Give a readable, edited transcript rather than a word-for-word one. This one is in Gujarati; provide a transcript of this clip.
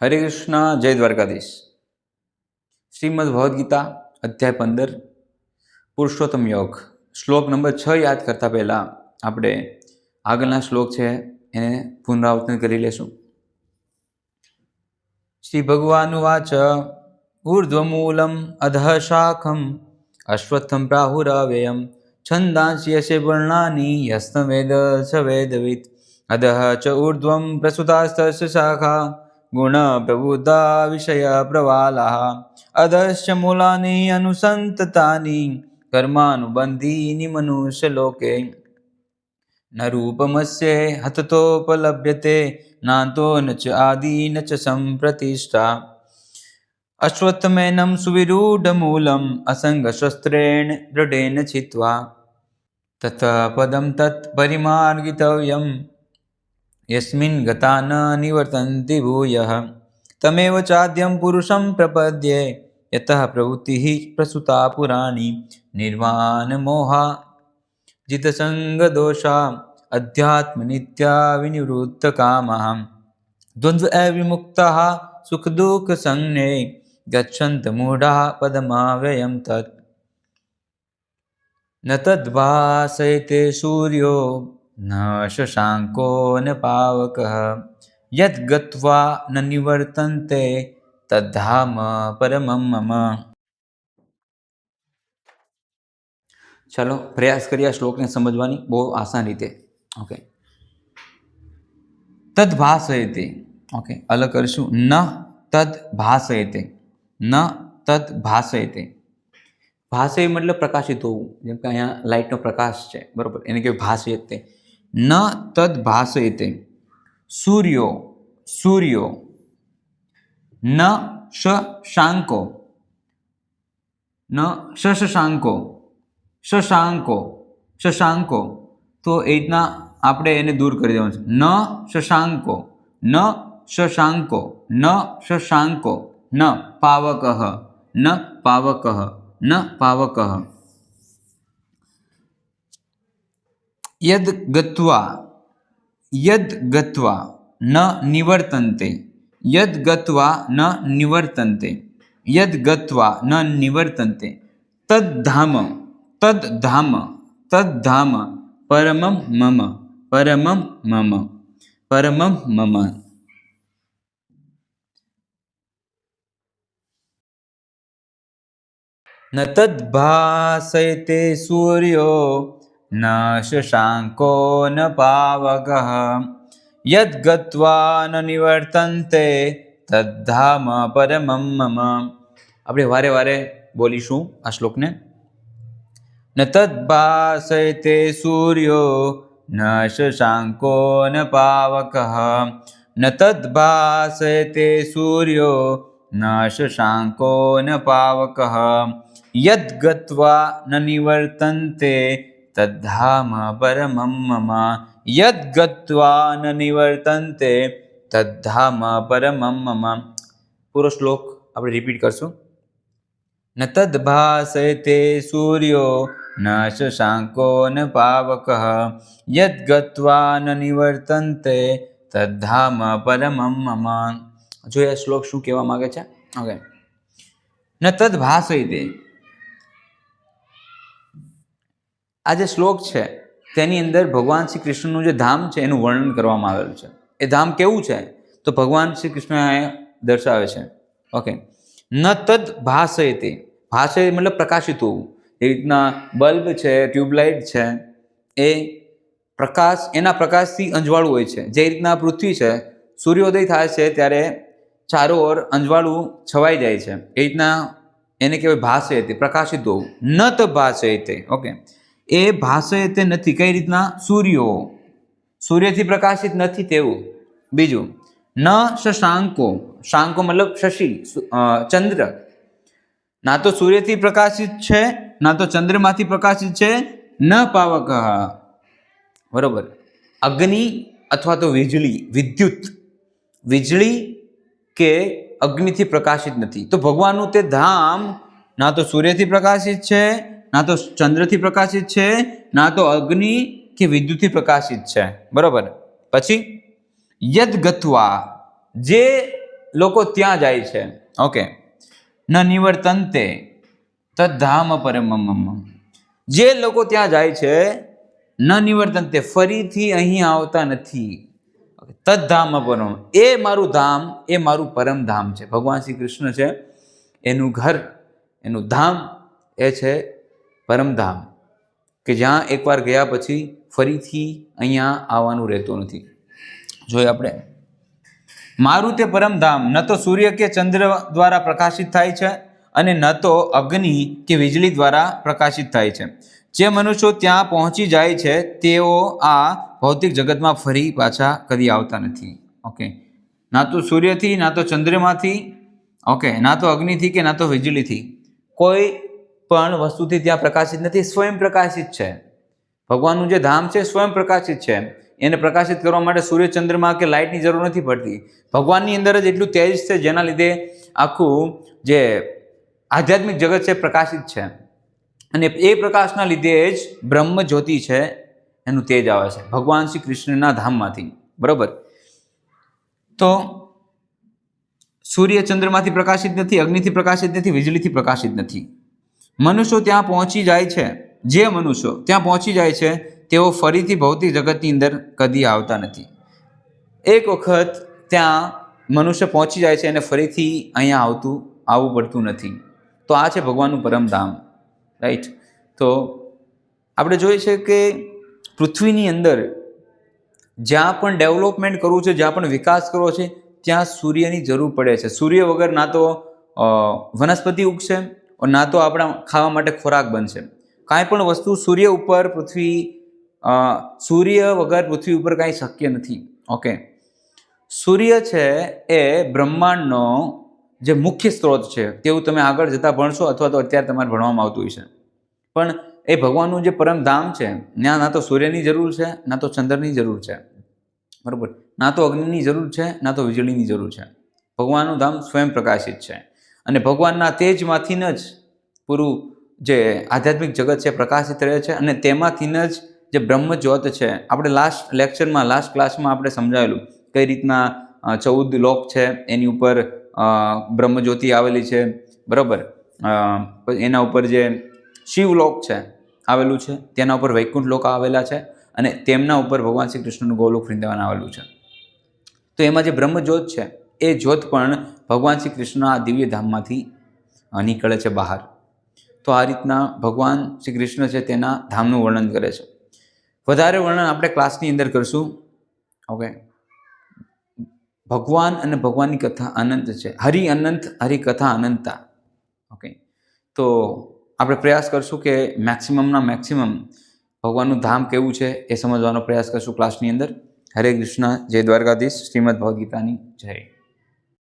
હરે કૃષ્ણ, જય દ્વારકાધીશ. શ્રીમદ ભગવદ્ ગીતા અધ્યાય 15 પુરુષોત્તમ યોગ શ્લોક નંબર 6 યાદ કરતા પહેલા આપણે આગળના શ્લોક છે એને પુનરાવર્તન કરી લેશું. શ્રી ભગવાન વાચ ઊર્ધ્વમૂલમ અધઃ શાખમ અશ્વત્થમ પ્રાહુરવ્યયમ છંદાંસી યશે વર્ણાની યસ્તવેદ સ વેદવિદ અધઃ ચ ઊર્ધ્વમ પ્રસુતાસ્તસ્ય શાખા ગુણ પ્રબુદ્ધા વિષય પ્રવાલાહ અધશ્ચ મૂલાની અનુસંતતાની કર્માનુબંધીની મનુષ્ય લોકે ન રૂપમસ્ય હતતોપલભ્યતે નાતો ન ચ આદિ ન ચ સંપ્રતિષ્ઠા અશ્વત્થમેનં સુવિરૂઢમૂલમ અસંગશસ્ત્રેણ દૃઢેન છિત્વા તતઃ પદમ તत् પરિમાર્ગિતવ્યમ યસ્મિન ગતા ન નિવર્તન્તિ ભૂયઃ તમેવ ચાદ્યં પુરુષં પ્રપદ્યે યતઃ પ્રવૃત્તિઃ પ્રસૂતા પુરાણી નિર્વાણ મોહા જિતસંગ દોષા અધ્યાત્મ નિત્યા વિનિવૃત્ત કામઃ દ્વંદ્વ વિમુક્તઃ સુખ દુઃખ સંજ્ઞે ગચ્છન્ત મૂઢા પદમાવ્યયમ તत् ન તદ્ભાસયતે સૂર્યો ન શશાંકો ન પાવકઃ યદ્ ગત્વા ન નિવર્તન્તે તદ્ધામ પરમં મમ. ચાલો પ્રયાસ કરીએ આ શ્લોકને સમજવાની બહુ આસાન રીતે. ઓકે, તદ્ ભાસયતે. ઓકે, અલગ કરીશું. ન તદ્ ભાસયતે, ન તદ્ ભાસયતે. ભાસય મતલબ પ્રકાશિત હોવું, જેમ કે અહીંયા લાઇટનો પ્રકાશ છે, બરોબર, એને કહેવાય ભાસયતે. ન તદ્ ભાસયતે. સૂર્યો, સૂર્યો. ન શશાંકો, ન શશાંકો, શશાંકો, શશાંકો. તો એ રીતના આપણે એને દૂર કરી દેવાનું છે. ન શશાંકો, ન શશાંકો, ન શશાંકો, ન પાવકઃ, ન પાવકઃ, ન પાવકઃ. યદ ગત્વા, યદ ગત્વા ન નિવર્તન્તે, યદ ગત્વા ન નિવર્તન્તે, યદ ગત્વા ન નિવર્તન્તે તદ્ધામ, તદ્ધામ, તદ્ધામ પરમં મમ, પરમં મમ, પરમં મમ. ન તદ્ભાસયતે સૂર્યો ન શશાંકો ન પાવકઃ યદ્ ગત્વા ન નિવર્તન્તે તદ્ધામ પરમં મમ. આપણે વારે વારે બોલીશું આ શ્લોકને. ન તદ્ભાસયતે સૂર્યો ન શશાંકો ન પાવકઃ ન તદ્ભાસયતે સૂર્યો ન શશાંકો ન પાવકઃ યદ્ ગત્વા ન નિવર્તન્તે તદ્ધામ પરમં મમ, યદ્ ગત્વા ન નિવર્તન્તે તદ્ધામ પરમં મમ. પૂરો શ્લોક આપણે રિપીટ કરશું. ન તદ્ભાસયતે સૂર્યો ન શશાંકો ન પાવકઃ યદ્ ગત્વા ન નિવર્તન્તે તદ્ધામ પરમં મમ. જો એ શ્લોક શું કહેવા માંગે છે? ઓકે, ન તદ્ભાસયતે. આ જે શ્લોક છે તેની અંદર ભગવાન શ્રી કૃષ્ણનું જે ધામ છે એનું વર્ણન કરવામાં આવેલું છે. એ ધામ કેવું છે તો ભગવાન શ્રી કૃષ્ણ દર્શાવે છે. ઓકે, ન તદ્ ભાસયતે. ભાસય મતલબ પ્રકાશિત હોવું. એ રીતના બલ્બ છે, ટ્યુબલાઇટ છે, એ પ્રકાશ, એના પ્રકાશથી અંજવાળું હોય છે. જે રીતના પૃથ્વી છે, સૂર્યોદય થાય છે ત્યારે ચારો ઓર અંજવાળું છવાઈ જાય છે. એ રીતના એને કહેવાય ભાસયતે, પ્રકાશિત હોવું. ન ત ભાસયતે. ઓકે, એ ભાસયતે નથી. કઈ રીતના? સૂર્યો, સૂર્યથી પ્રકાશિત નથી તેવું. બીજું, ન શશાંકો. શાંકો મતલબ શશી, ચંદ્ર. ના તો સૂર્યથી પ્રકાશિત છે, ના તો ચંદ્રમાંથી પ્રકાશિત છે. ન પાવકઃ, બરોબર, અગ્નિ અથવા તો વીજળી, વિદ્યુત, વીજળી કે અગ્નિથી પ્રકાશિત નથી. તો ભગવાનનું તે ધામ ના તો સૂર્યથી પ્રકાશિત છે, ના તો ચંદ્રથી પ્રકાશિત છે, ના તો અગ્નિ કે વિદ્યુતથી પ્રકાશિત છે. બરોબર. પછી યદ ગત્વા, જે લોકો ત્યાં જાય છે. ઓકે, ન નિવર્તન્તે તદ્ધામ પરમમ. જે લોકો ત્યાં જાય છે, ન નિવર્તન્તે, ફરીથી અહીં આવતા નથી. તદ્ધામ પરમ, એ મારું ધામ, એ મારું પરમ ધામ છે. ભગવાન શ્રી કૃષ્ણ છે, એનું ઘર, એનું ધામ એ છે પરમધામ, કે જ્યાં એકવાર ગયા પછી ફરીથી અહીંયા આવવાનું રહેતું નથી. જોઈએ આપણે, મારું તે પરમધામ ન તો સૂર્ય કે ચંદ્ર દ્વારા પ્રકાશિત થાય છે અને ન તો અગ્નિ કે વીજળી દ્વારા પ્રકાશિત થાય છે. જે મનુષ્યો ત્યાં પહોંચી જાય છે તેઓ આ ભૌતિક જગતમાં ફરી પાછા કદી આવતા નથી. ઓકે, ના તો સૂર્યથી, ના તો ચંદ્રમાંથી, ઓકે, ના તો અગ્નિથી કે ના તો વીજળીથી, કોઈ પણ વસ્તુથી ત્યાં પ્રકાશિત નથી. સ્વયં પ્રકાશિત છે. ભગવાનનું જે ધામ છે સ્વયં પ્રકાશિત છે. એને પ્રકાશિત કરવા માટે સૂર્ય, ચંદ્રમા કે લાઇટની જરૂર નથી પડતી. ભગવાનની અંદર જ એટલું તેજ છે જેના લીધે આખું જે આધ્યાત્મિક જગત છે પ્રકાશિત છે. અને એ પ્રકાશના લીધે જ બ્રહ્મ જ્યોતિ છે એનું તેજ આવે છે ભગવાન શ્રી કૃષ્ણના ધામમાંથી. બરોબર, તો સૂર્ય ચંદ્રમાંથી પ્રકાશિત નથી, અગ્નિથી પ્રકાશિત નથી, વીજળીથી પ્રકાશિત નથી. મનુષ્યો ત્યાં પહોંચી જાય છે, જે મનુષ્યો ત્યાં પહોંચી જાય છે તેઓ ફરીથી ભૌતિક જગતની અંદર કદી આવતા નથી. એક વખત ત્યાં મનુષ્ય પહોંચી જાય છે અને ફરીથી અહીંયા આવવું પડતું નથી. તો આ છે ભગવાનનું પરમધામ. રાઈટ. તો આપણે જોઈએ છે કે પૃથ્વીની અંદર જ્યાં પણ ડેવલપમેન્ટ કરવું છે, જ્યાં પણ વિકાસ કરવો છે, ત્યાં સૂર્યની જરૂર પડે છે. સૂર્ય વગર ના તો વનસ્પતિ ઉગશે, ના તો આપણા ખાવા માટે ખોરાક બનશે. કાંઈ પણ વસ્તુ સૂર્ય વગર પૃથ્વી ઉપર કાંઈ શક્ય નથી. ઓકે, સૂર્ય છે એ બ્રહ્માંડનો જે મુખ્ય સ્ત્રોત છે તેવું તમે આગળ જતાં ભણશો, અથવા તો અત્યારે તમારે ભણવામાં આવતું હોય છે. પણ એ ભગવાનનું જે પરમધામ છે ત્યાં ના તો સૂર્યની જરૂર છે, ના તો ચંદ્રની જરૂર છે. બરાબર, ના તો અગ્નિની જરૂર છે, ના તો વીજળીની જરૂર છે. ભગવાનનું ધામ સ્વયં પ્રકાશિત છે અને ભગવાનના તેજમાંથી જ પૂરું જે આધ્યાત્મિક જગત છે પ્રકાશિત રહે છે. અને તેમાંથી જ જે બ્રહ્મજ્યોત છે, આપણે લાસ્ટ ક્લાસમાં આપણે સમજાવેલું કઈ રીતના 14 લોક છે એની ઉપર બ્રહ્મજ્યોતિ આવેલી છે. બરાબર, એના ઉપર જે શિવલોક છે આવેલું છે, તેના ઉપર વૈકુંઠ લોક આવેલા છે અને તેમના ઉપર ભગવાન શ્રી કૃષ્ણનું ગોલોક વૃંદાવન આવેલું છે. તો એમાં જે બ્રહ્મજ્યોત છે એ જ્યોત પણ ભગવાન શ્રી કૃષ્ણના દિવ્ય ધામમાંથી નીકળે છે બહાર. તો આ રીતના ભગવાન શ્રી કૃષ્ણ છે તેના ધામનું વર્ણન કરે છે. વધારે વર્ણન આપણે ક્લાસની અંદર કરશું. ઓકે, ભગવાન અને ભગવાનની કથા અનંત છે. હરિ અનંત, હરિકથા અનંતા. ઓકે, તો આપણે પ્રયાસ કરશું કે મેક્સિમમ ભગવાનનું ધામ કેવું છે એ સમજવાનો પ્રયાસ કરશું ક્લાસની અંદર. હરે કૃષ્ણ. જય દ્વારકાધીશ. શ્રીમદ ભગવદ્ ગીતાની જય.